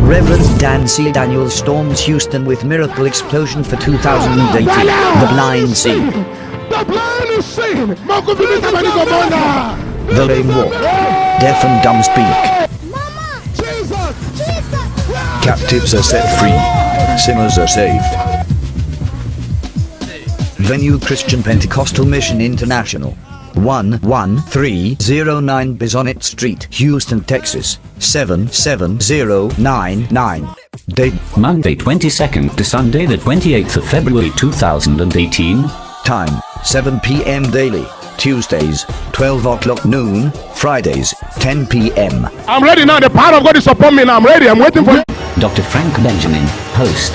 Reverend Dan C. Daniel storms Houston with miracle explosion for 2018. The blind see. The blind is seeing. The lame walk. Deaf and dumb speak. Captives are set free. Sinners are saved. Venue Christian Pentecostal Mission International. 11309 Bisonet Street, Houston, Texas, 77099. Date Monday 22nd to Sunday the 28th of February 2018. Time 7 p.m. daily. Tuesdays 12 o'clock noon. Fridays 10 p.m. I'm ready now. The power of God is upon me now. I'm ready. I'm waiting for you. Dr. Frank Benjamin, host.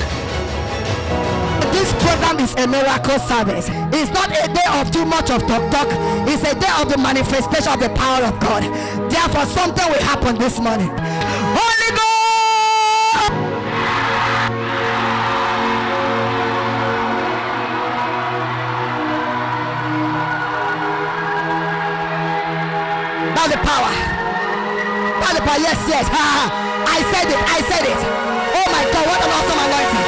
This program is a miracle service. It's not a day of too much of talk. It's a day of the manifestation of the power of God. Therefore, something will happen this morning. Holy Ghost! That's the power. That's the power. Yes, yes. I said it. I said it. Oh my God, what an awesome anointing.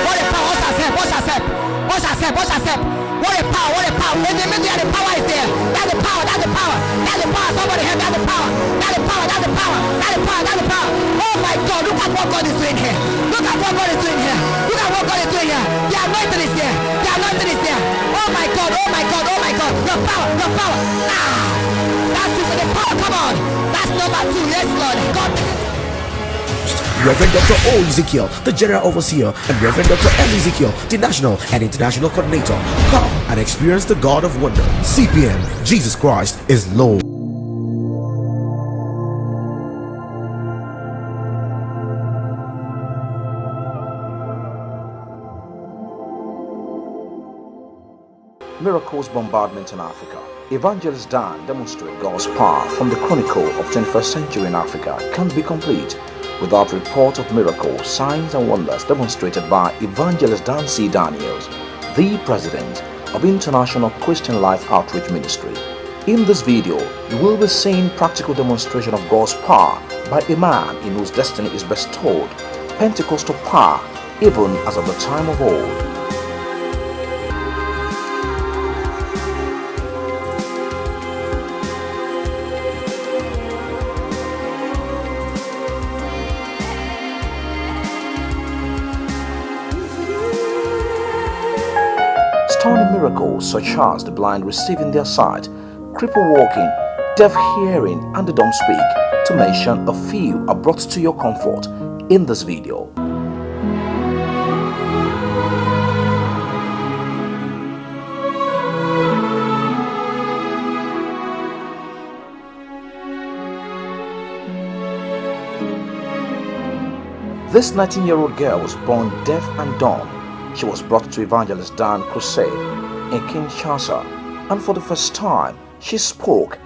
What a power. What a step. What a step. What a step. What a step. What a power. What a power. In the middle, the power is there. That's the power. That's the power. That's the power. Somebody have that's the power. That's the power. That's the power. That's the power. That's the power. Oh my God, look at what God is doing here. Look at what God is doing here. Look at what God is doing here. The anointing is there. The anointing is there. Oh my God. Oh my God. Oh my God. Your power. Your power. That's it for the power. Come on. That's number 2. Yes, Lord. God. Reverend Dr. O. Ezekiel, the General Overseer, and Reverend Dr. M. Ezekiel, the National and International Coordinator. Come and experience the God of Wonder. CPM, Jesus Christ is Lord. Miracles bombardment in Africa. Evangelist Dan demonstrates God's power from the chronicle of 21st century in Africa can't be complete without report of miracles, signs and wonders demonstrated by Evangelist Dan C. Daniels, the President of International Christian Life Outreach Ministry. In this video, you will be seeing practical demonstration of God's power by a man in whose destiny is bestowed Pentecostal power even as at the time of old. Stunning miracles such as the blind receiving their sight, cripple walking, deaf hearing and the dumb speak, to mention a few, are brought to your comfort in this video. This 19-year-old girl was born deaf and dumb. She was brought to Evangelist Dan Crusade in Kinshasa, and for the first time she spoke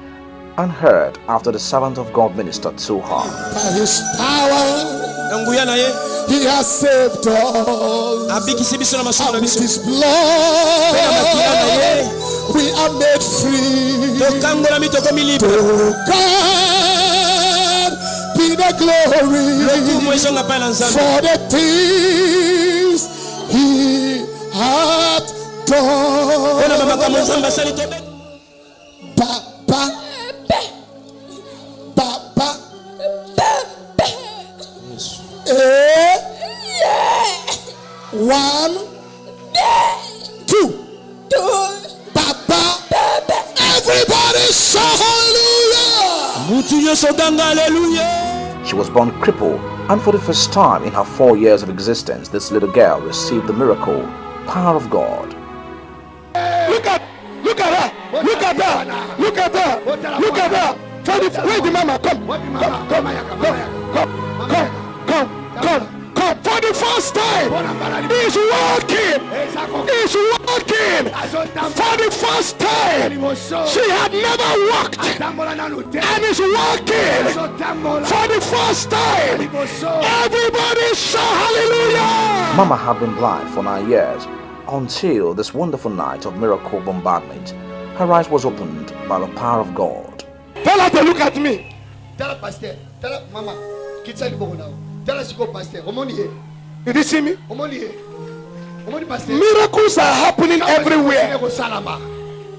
and heard after the servant of God ministered to her. By his power, he has saved us. And with his blood, we are made free. To God be the glory for the things he had done. Baba, Baba, one, two, Baba. Everybody shout hallelujah. She was born crippled, and for the first time in her 4 years of existence, this little girl received the miracle, power of God. Look at her. Look at her. Look at her. Look at her. Where's the mama? Come. For the first time, he's walking. For the first time, she had never walked, and is walking. For the first time, everybody shout hallelujah. Mama had been blind for 9 years until this wonderful night of miracle bombardment. Her eyes was opened by the power of God. Tell her to look at me. Tell her, Pastor. Tell her, Mama. Tell us to go, Pastor. Did you see me? Pastor. Miracles are happening everywhere.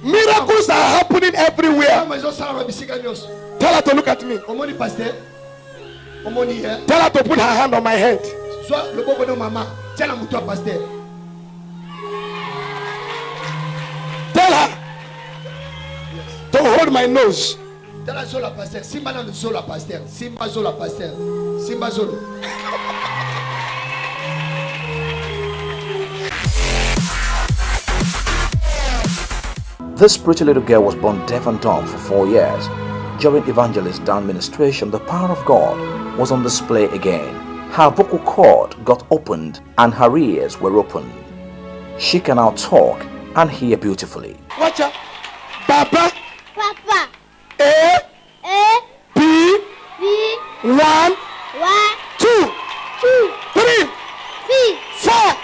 Miracles are happening everywhere. Tell her to look at me. Tell her to put her hand on my head. Tell her to hold my nose. Tell her Zola Pasteur. Simba na Zola Pasteur. Simba Zola Pasteur. Simba Zolo. This pretty little girl was born deaf and dumb for 4 years. During Evangelist Dan's ministration, the power of God was on display again. Her vocal cord got opened and her ears were opened. She can now talk and hear beautifully. Watch out. Papa. Papa. A. B. B. 1. 1. 2. 2. 3. 3. 4.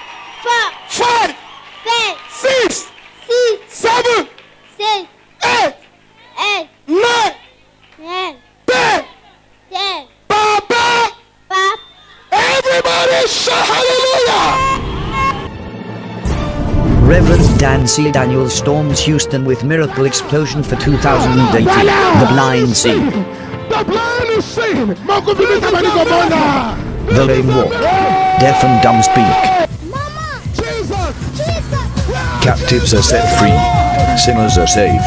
4. 5. 5. 6. 6. 7. 6. 8. 8. 9. 9. 10. 10. Papa. Papa. Everybody shout hallelujah. Reverend Dan C. Daniel storms Houston with miracle explosion for 2018. The blind see. The blind is seeing. The lame walk. Deaf and dumb speak. Mama. Jesus. Jesus. Captives are set free. Sinners are saved.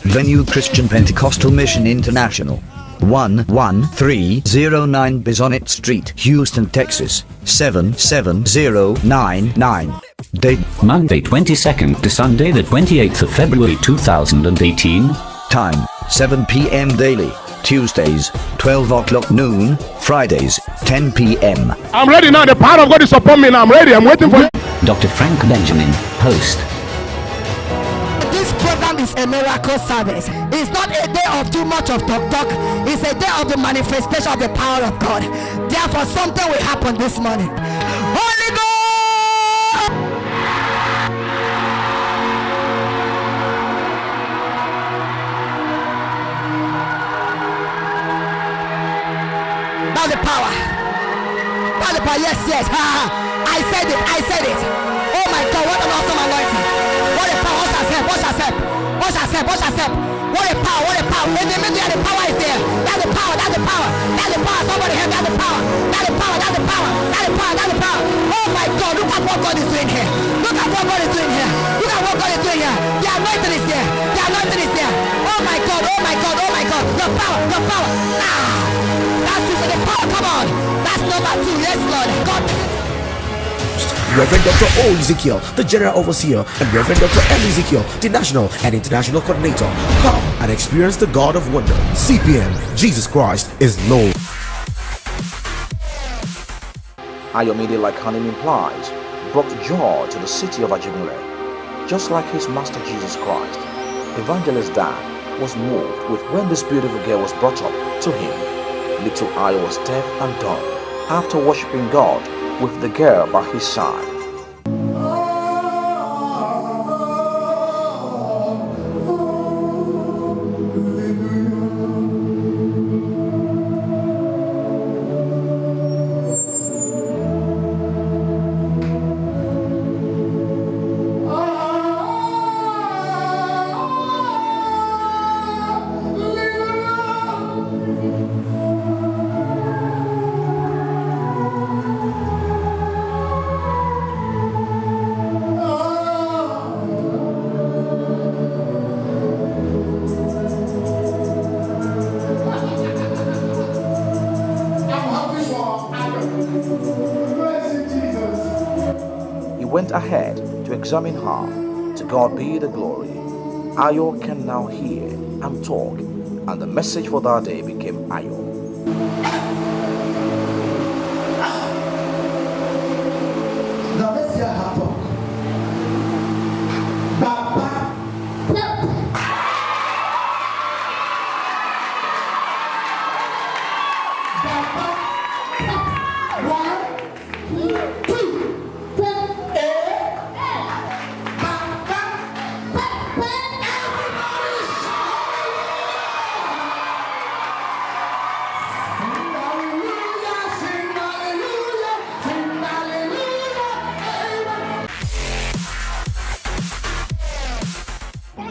Venue Christian Pentecostal Mission International. 11309 Bisonet Street, Houston, Texas, 77099. Date Monday 22nd to Sunday the 28th of February 2018. time 7 p.m. daily. Tuesdays 12 o'clock noon. Fridays 10 p.m. I'm ready now. The power of God is upon me now. I'm ready. I'm waiting for you. Dr. Frank Benjamin, host. This program is a miracle service. It's not a day of too much of talk. It's a day of the manifestation of the power of God. Therefore, something will happen this morning. Holy Ghost! That's the power. That's the power. Yes, yes. I said it. I said it. Oh my God, what an awesome anointing. What a power. What has help? What has help? What has help? What has help? What a power. What a power. In the middle, the power is there. That's the power. That's the power. That's the power. Somebody help. That's the power. That's the power. That's the power. That's the power. That's the power. Oh my God, look at what God is doing here. Look at what God is doing here. Look at what God is doing here. The anointing is there. The anointing is there. Oh my God. Oh my God. Oh my God. The power. The power. That's the power. Come on. That's number 2. Yes, Lord. God. Reverend Dr. O. Ezekiel, the General Overseer, and Reverend Dr. M. Ezekiel, the National and International Coordinator. Come and experience the God of Wonder. CPM, Jesus Christ is Lord. Ayomide, like her name implies, brought joy to the city of Ajegunle. Just like his master Jesus Christ, Evangelist Dan was moved with when this beautiful girl was brought up to him. Little Ayo was deaf and dumb after worshipping God with the girl by his side. Went ahead to examine her. To God be the glory. Ayo can now hear and talk, and the message for that day became Ayo.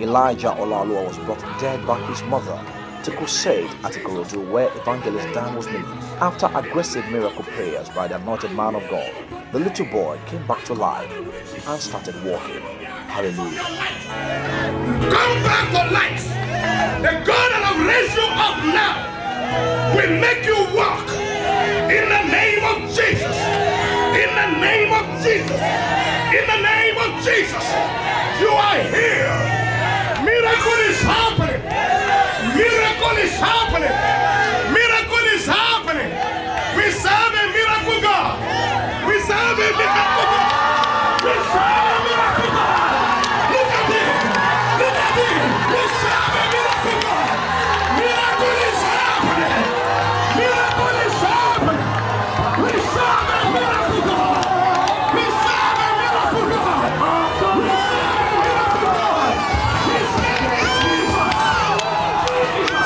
Elijah Olalua was brought dead by his mother to crusade at Ikorodu, where Evangelist Dan was living. After aggressive miracle prayers by the anointed man of God, the little boy came back to life and started walking. Hallelujah. Come back to life. The God that have raised you up now will make you walk in the name of Jesus. In the name of Jesus. In the name of Jesus. You are here. Miracle is happening. Miracle is happening. Miracle is happening. We serve a miracle God. We serve a miracle God. We serve a miracle God. Look at him. Look at him. We serve a miracle God. Miracle is happening. Miracle is happening. We serve a miracle God. We serve a miracle God. We serve a miracle God. We serve a miracle God.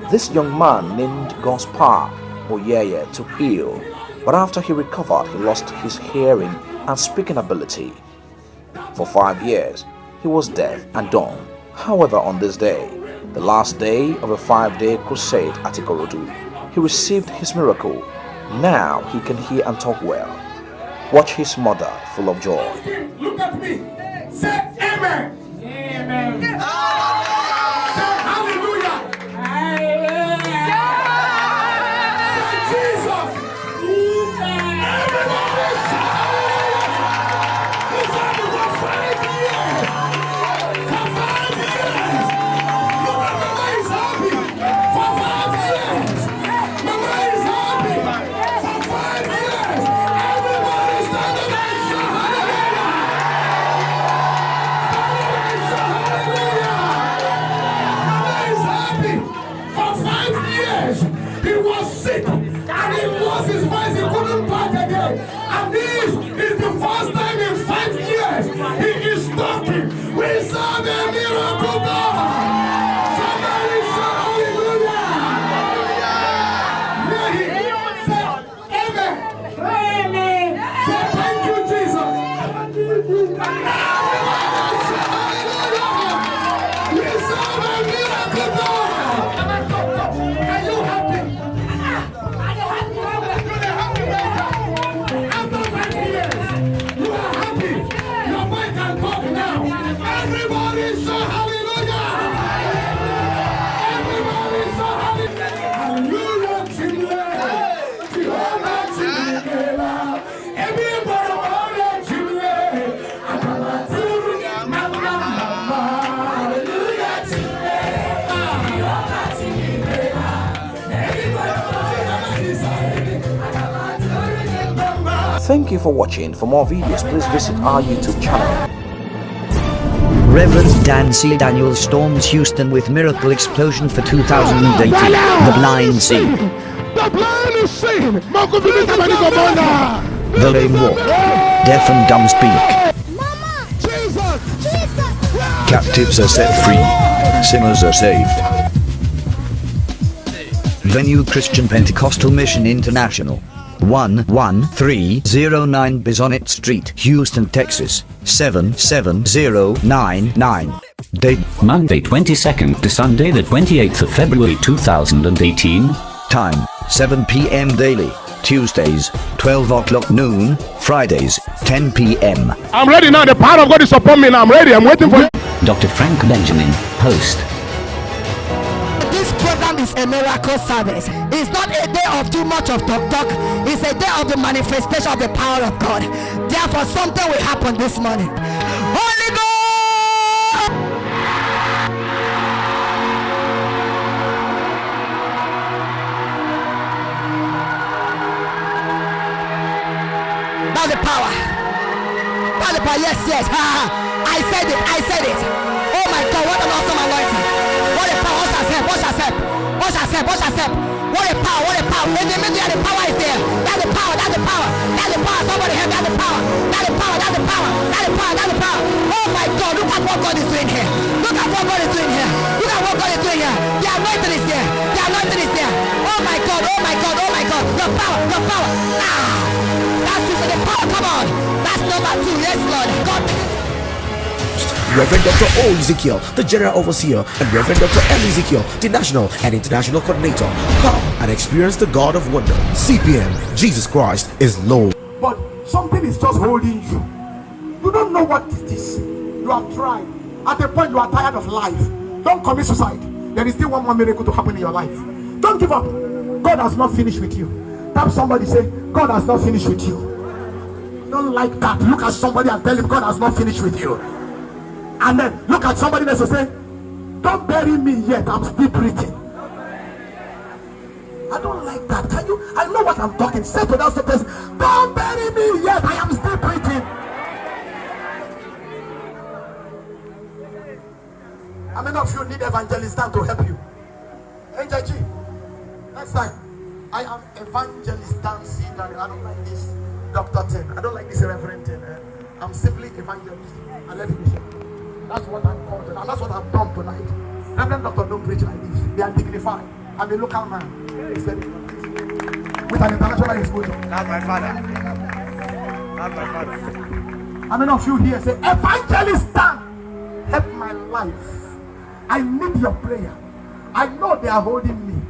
This young man named God's power Oyeye took ill, but after he recovered, he lost his hearing and speaking ability. For 5 years, he was deaf and dumb. However, on this day, the last day of a 5-day crusade at Ikorodu, he received his miracle. Now he can hear and talk well. Watch his mother full of joy. Look at me. Say amen. Amen. Say hallelujah. Hallelujah. Say Jesus. Everybody say hallelujah. This happened for 5 years. For 5 years. Look at Mama is happy. For 5 years. Mama is happy. For 5 years. Everybody stand up and say hallelujah. For 5 years, he was sick and he lost his voice. He couldn't talk again. And this is the first time in 5 years he is talking. We serve a miracle God. Somebody shout hallelujah. Say amen. Amen. Say thank you, Jesus. Everybody say hallelujah. We serve a miracle God. Are you happy? After 5 years, you are happy. Your mind can talk now. Everybody say hallelujah. Everybody say hallelujah. Hallelujah, Jehovah, Jehovah. Everybody want Jehovah. Mama. Hallelujah, Thank you for watching. For more videos, please visit our YouTube channel. Reverend Dan C. Daniel storms Houston with miracle explosion for 2018. The blind see. The blind is seeing. The lame walk. Deaf and dumb speak. Jesus. Captives are set free. Sinners are saved. Venue Christian Pentecostal Mission International. 11309 Bisonet Street, Houston, Texas, 77099. Date Monday 22nd to Sunday the 28th of February 2018. time 7 p.m. daily. Tuesdays 12 o'clock noon. Fridays 10 p.m. I'm ready now. The power of God is upon me now. I'm ready. I'm waiting for you. Dr. Frank Benjamin, host. This program is a miracle service. It's not a day of too much of talk. It's a day of the manifestation of the power of God. Therefore, something will happen this morning. Holy Ghost! That's the power. That's the power. Yes. I said it. Oh my God, what an awesome anointing. What a power. What has helped. What a power. In the middle, the power is there. That's the power. Somebody help. That's the power. That's the power. That's the power. That's the power. Oh my God, look at what God is doing here. Look at what God is doing here. Look at what God is doing here. The anointing is here. The anointing is there. Oh my God, oh my God, oh my God. The power, the power. That's it. The power, come on. That's number 2. Yes, Lord. God. Reverend Dr. O. Ezekiel, the General Overseer, and Reverend Dr. M. Ezekiel, the National and International Coordinator. Come and experience the God of Wonder. CPM, Jesus Christ is Lord. But something is just holding you. You don't know what it is. You have tried. At a point you are tired of life. Don't commit suicide. There is still one more miracle to happen in your life. Don't give up. God has not finished with you. Tap somebody, say, God has not finished with you. Don't like that. Look at somebody and tell him God has not finished with you. And then look at somebody else and say, don't bury me yet, I'm still breathing. I don't like that. Can you? I know what I'm talking. Say to that person, don't bury me yet, I am still breathing. How many of you need evangelist Dan to help you? Angel G, next time. I am evangelist Dan C. I don't like this Dr. 10. I don't like this Reverend 10. I'm simply evangelist. And let me say, that's what I'm called, and that's what I've done tonight. Reverend Doctor don't preach like this. They are dignified. I'm a local man. It's very with an international exposure. That's my father. That's my father. How many of you here say, evangelist Dan, help my life. I need your prayer. I know they are holding me.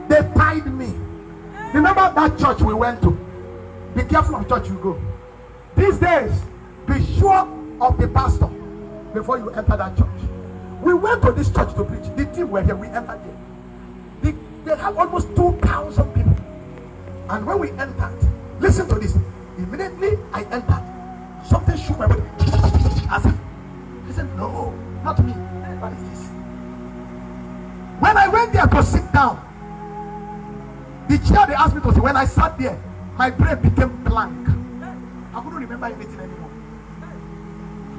They tied me. Remember that church we went to? Be careful of church you go. These days, be sure of the pastor before you enter that church. We went to this church to preach. The team were here. We entered there. They have almost 2,000 people. And when we entered, listen to this. Immediately I entered. Something shook my body. I said, no, not me. What is this? When I went there to sit down, the chair they asked me to sit, when I sat there, my brain became blank. I couldn't remember anything anymore.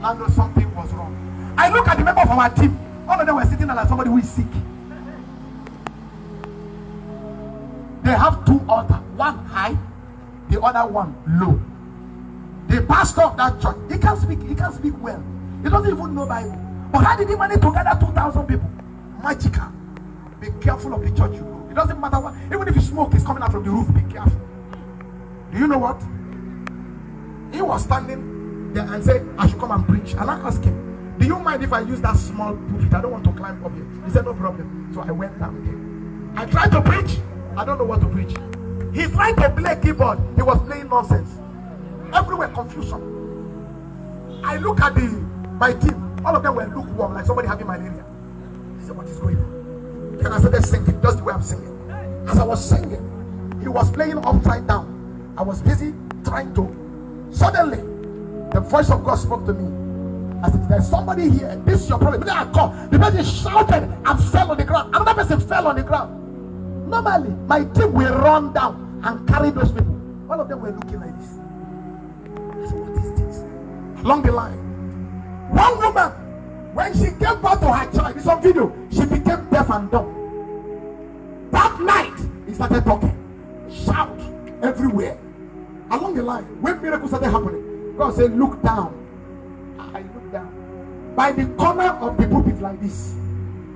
I know something was wrong. I look at the member of our team. All of them were sitting there like somebody who is sick. They have 2 altars, one high, the other one low. The pastor of that church, he can't speak well. He doesn't even know Bible. But how did he manage to gather 2,000 people? Magical. Be careful of the church you go. It doesn't matter what, even if you smoke is coming out from the roof, be careful. Do you know what? He was standing there and said, I should come and preach. And I asked him, do you mind if I use that small pulpit? I don't want to climb up here. He said, no problem. So I went down there. I tried to preach. I don't know what to preach. He tried to play keyboard. He was playing nonsense. Everywhere confusion. I look at my team. All of them were lukewarm, like somebody having malaria. I said, what is going on? Then I started singing, just the way I'm singing. As I was singing, he was playing upside down. I was busy trying to. Suddenly, the voice of God spoke to me. I said, there's somebody here. This is your problem. Then I called. The person shouted and fell on the ground. Another person fell on the ground. Normally, my team will run down and carry those people. All of them were looking like this. I said, what is this? Along the line, one woman, when she gave birth to her child, it's on video, she became deaf and dumb. That night, he started talking. Shout everywhere. Along the line, when miracles started happening, God said, look down. I looked down. By the corner of the pulpit like this,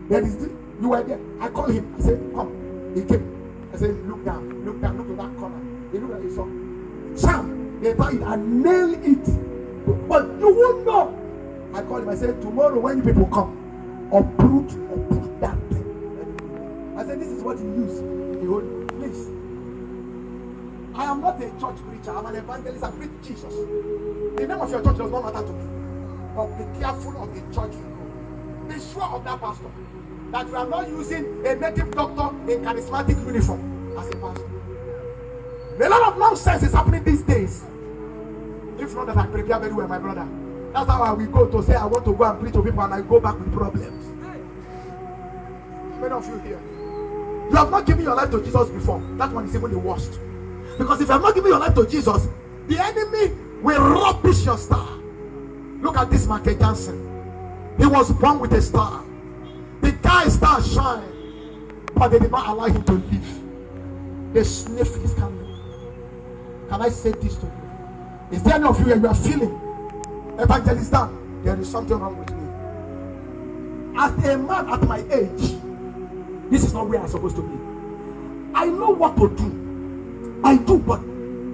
there is this, you were there. I called him. I said, come. He came. I said, look down, look to that corner. He looked at his son. Sam, they tried and nail it. But you won't know. I called him. I said, tomorrow when you people come, uproot that thing. I said, this is what you use. He hold, please. I am not a church preacher. I'm an evangelist. I preach Jesus. The name of your church does not matter to me. But be careful of the church you go. Be sure of that pastor. That you are not using a native doctor in charismatic uniform as a pastor. A lot of nonsense is happening these days. If not that I prepare very well, my brother. That's how I will go to say I want to go and preach to people and I go back with problems. Many of you here, you have not given your life to Jesus before. That one is even the worst. Because if you have not given your life to Jesus, the enemy will rubbish your star. Look at this Michael Johnson. He was born with a star. The guy's star shine, but they did not allow him to live. They sniffed his candle. Can I say this to you? Is there any of you you are feeling, Evangelist Dan, there is something wrong with me? As a man at my age, this is not where I'm supposed to be. I know what to do. I do, but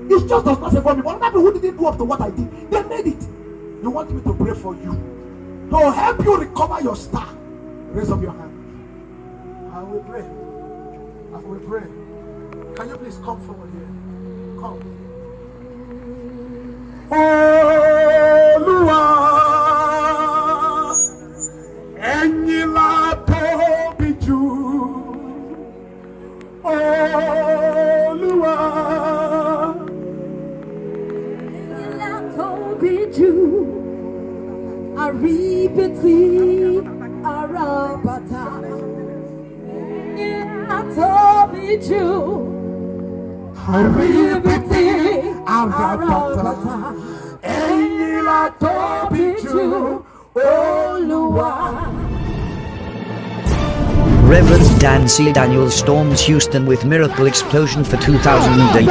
it just does not favor me. But other people who didn't do up to what I did, they made it. You want me to pray for you, to help you recover your star? Raise up your hand. I will pray. I will pray. Can you please come forward here? Come. Olúwa, ẹ̀yin la tóbi jù. Olúwa, ẹ̀yin la tóbi jù. Àríbìtì àràbàtà. Ẹ̀yin la tóbi jù. Àríbìtì àràbàtà. ẹ̀yin la tóbi jù. Olúwa. Reverend Dan C. Daniel storms Houston with miracle explosion for 2018.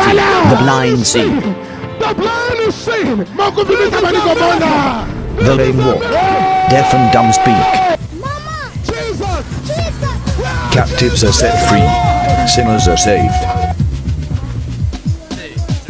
The blind see. The blind is seeing. The lame walk. Deaf and dumb speak. Jesus. Captives are set free. Sinners are saved.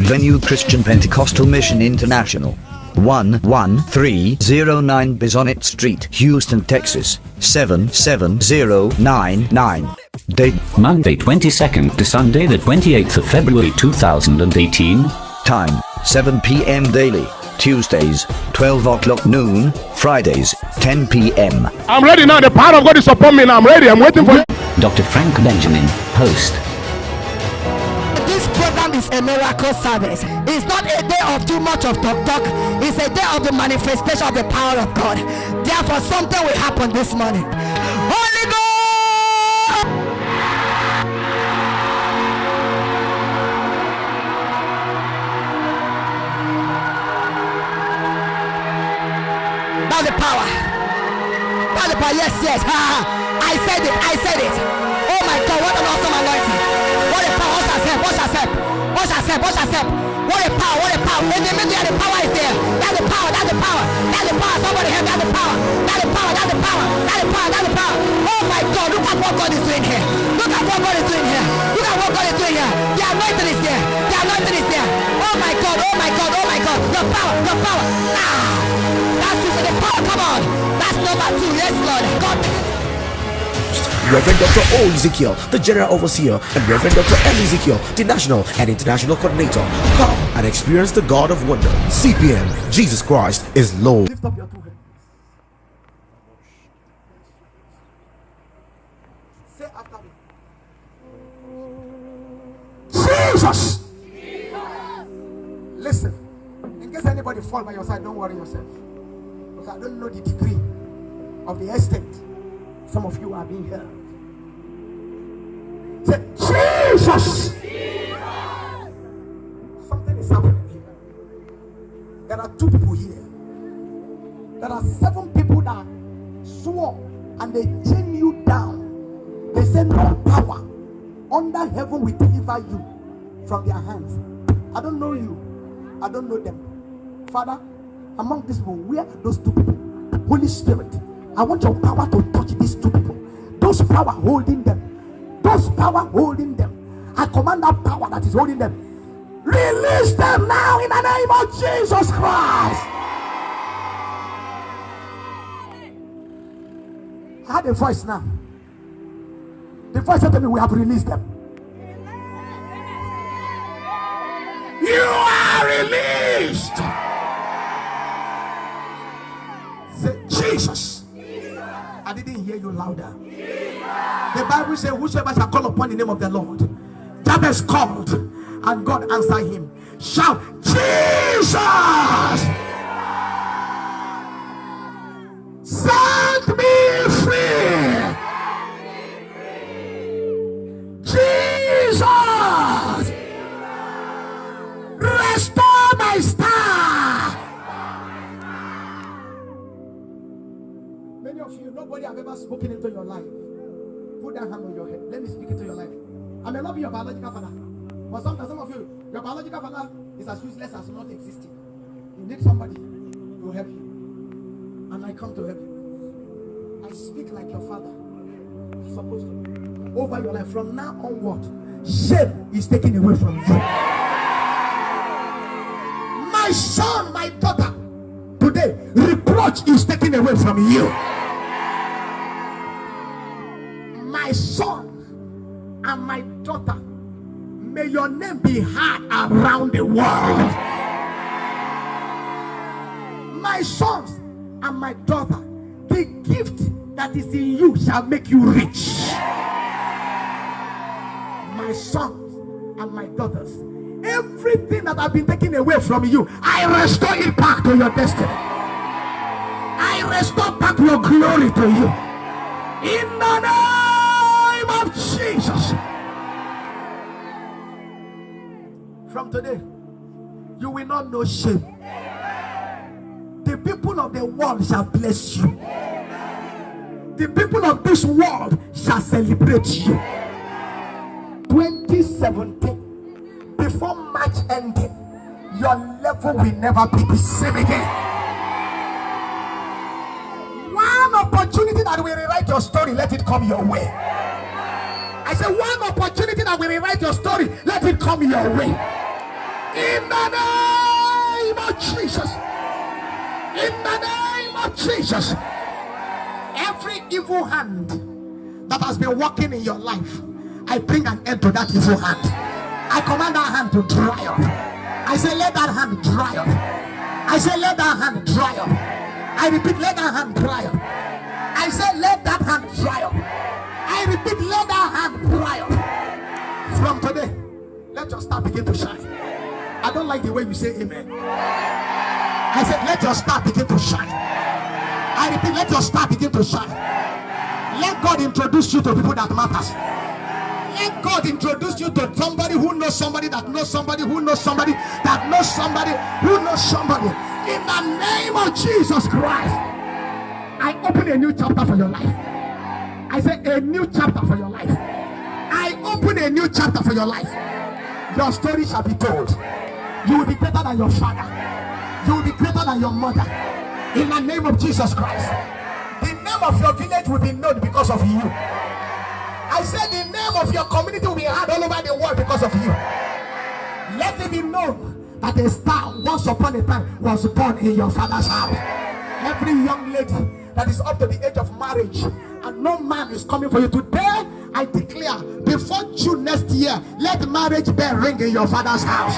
Venue Christian Pentecostal Mission International. 11309 Bisonet Street, Houston, Texas, 77099. Date Monday 22nd to Sunday the 28th of February 2018. time 7 p.m. daily. Tuesdays 12 o'clock noon. Fridays 10 p.m. I'm ready now. The power of God is upon me now. I'm ready. I'm waiting for you. Dr. Frank Benjamin, host. This program is a miracle service. It's not a day of too much of talk. It's a day of the manifestation of the power of God. Therefore, something will happen this morning. Holy Ghost! That's the power. That's the power. Yes, yes. I said it. I said it. Oh my God, what an awesome anointing. What a power. What a step. What a step. What a step. What a step. What a power. What a power. In the middle, the power is there. That's the power. That's the power. That's the power. Somebody have that's the power. That's the power. That's the power. That's the power. That's the power. Oh my God, look at what God is doing here. Look at what God is doing here. Look at what God is doing here. The anointing is there. The anointing is there. Oh my God. Oh my God. Oh my God. Your power. Your power. That's it. The power. Come on. That's number 2. Yes, Lord. God. Reverend Dr. O. Ezekiel, the General Overseer, and Reverend Dr. M. Ezekiel, the National and International Coordinator. Come and experience the God of Wonder. CPM, Jesus Christ is Lord. Lift up your 2 hands. Say after me. Jesus! Listen, in case anybody fall by your side, don't worry yourself. Because I don't know the degree of the extent some of you are being held. Say, Jesus! Something is happening here. There are 2 people here. There are 7 people that swore and they chain you down. They say no power under heaven will deliver you from their hands. I don't know you. I don't know them. Father, among these people, where are those 2 people? Holy Spirit, I want your power to touch these 2 people. Those power holding them. Those power holding them. I command that power that is holding them. Release them now in the name of Jesus Christ. I had a voice now. The voice said to me, we have released them. You are released. Say, Jesus. I didn't hear you louder. The Bible says, whosoever shall call upon the name of the Lord, Jabez called, and God answered him. Shout, Jesus! Set me free! Jesus! Restore my star! Many of you, nobody have ever spoken into your life. Put that hand on your head. Let me speak into your life. I may not be your biological father, but sometimes some of you, your biological father is as useless as not existing. You need somebody to help you. And I come to help you. I speak like your father. I'm supposed to. Over your life. From now onward, shame is taken away from you. My son, my daughter, today, reproach is taken away from you. My son and my daughter, may your name be heard around the world. My sons and my daughter, the gift that is in you shall make you rich. My sons and my daughters, everything that has been taken away from you, I restore it back to your destiny. I restore back your glory to you. In the name of Jesus. From today, you will not know shame. The people of the world shall bless you. The people of this world shall celebrate you. 2017, before March ending, your level will never be the same again. One opportunity that will rewrite your story, let it come your way. I said, one opportunity that will rewrite your story, let it come your way. In the name of Jesus. In the name of Jesus. Every evil hand that has been working in your life, I bring an end to that evil hand. I command that hand to dry up. I say, let that hand dry up. I say, let that hand dry up. I repeat, let that hand dry up. I say, let that hand dry up. I repeat, let that hand dry up. From today, let your star begin to shine. I don't like the way you say amen. I said, let your star begin to shine. I repeat, let your star begin to shine. Let God introduce you to people that matters. Let God introduce you to somebody who knows somebody that knows somebody who knows somebody that knows somebody who knows somebody. In the name of Jesus Christ, I open a new chapter for your life. I say a new chapter for your life. I open a new chapter for your life. Your story shall be told. You will be greater than your father. You will be greater than your mother. In the name of Jesus Christ. The name of your village will be known because of you. I said the name of your community will be heard all over the world because of you. Let it be known that a star once upon a time was born in your father's house. Every young lady that is up to the age of marriage and no man is coming for you today, I declare before June next year, let marriage bell ring in your father's house.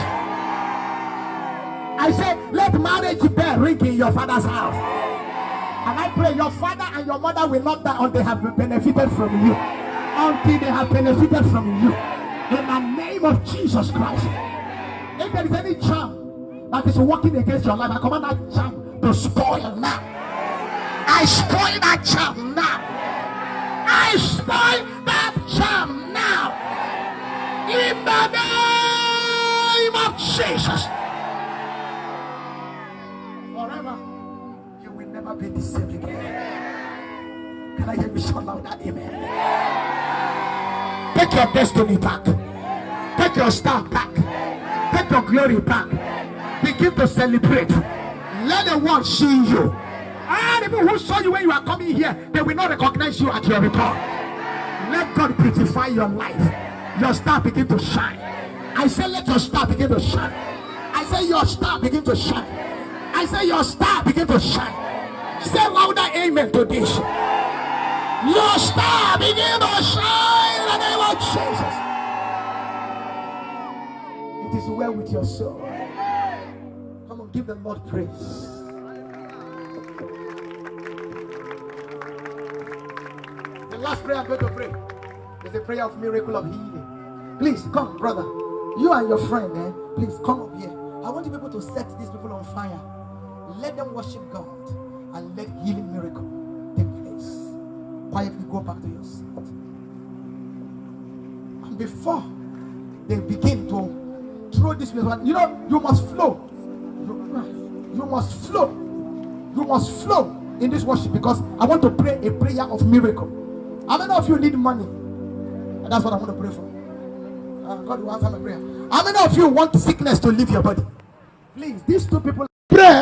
I said, let marriage bell ring in your father's house. And I pray your father and your mother will not die until they have benefited from you. Until they have benefited from you. In the name of Jesus Christ. If there is any charm that is working against your life, I command that charm to spoil now. I spoil that charm now. I spoil that charm now. In the name of Jesus. Forever, you will never be the same again. Can I hear you shout loud that amen? Take your destiny back. Take your star back. Take your glory back. Begin to celebrate. Let the world see you. And people who saw you when you are coming here, they will not recognize you at your return. Let God beautify your life. Your star begin to shine. I say let your star begin to shine. I say your star begin to shine. I say your star begin to shine. Say louder amen to this. Your star begin to shine in the name of Jesus. It is well with your soul. Come on, give the Lord praise. The last prayer I'm going to pray is the prayer of miracle of healing. Please come, brother. You and your friend, please come up here. I want you people to set these people on fire. Let them worship God and let healing miracle take place. Quietly go back to your seat. And before they begin to throw this place, you know, you must flow. You must flow. You must flow in this worship because I want to pray a prayer of miracle. How many of you need money? And that's what I want to pray for. God will answer my prayer. How many of you want sickness to leave your body? Please, these two people. Pray.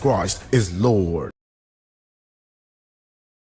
Christ is Lord.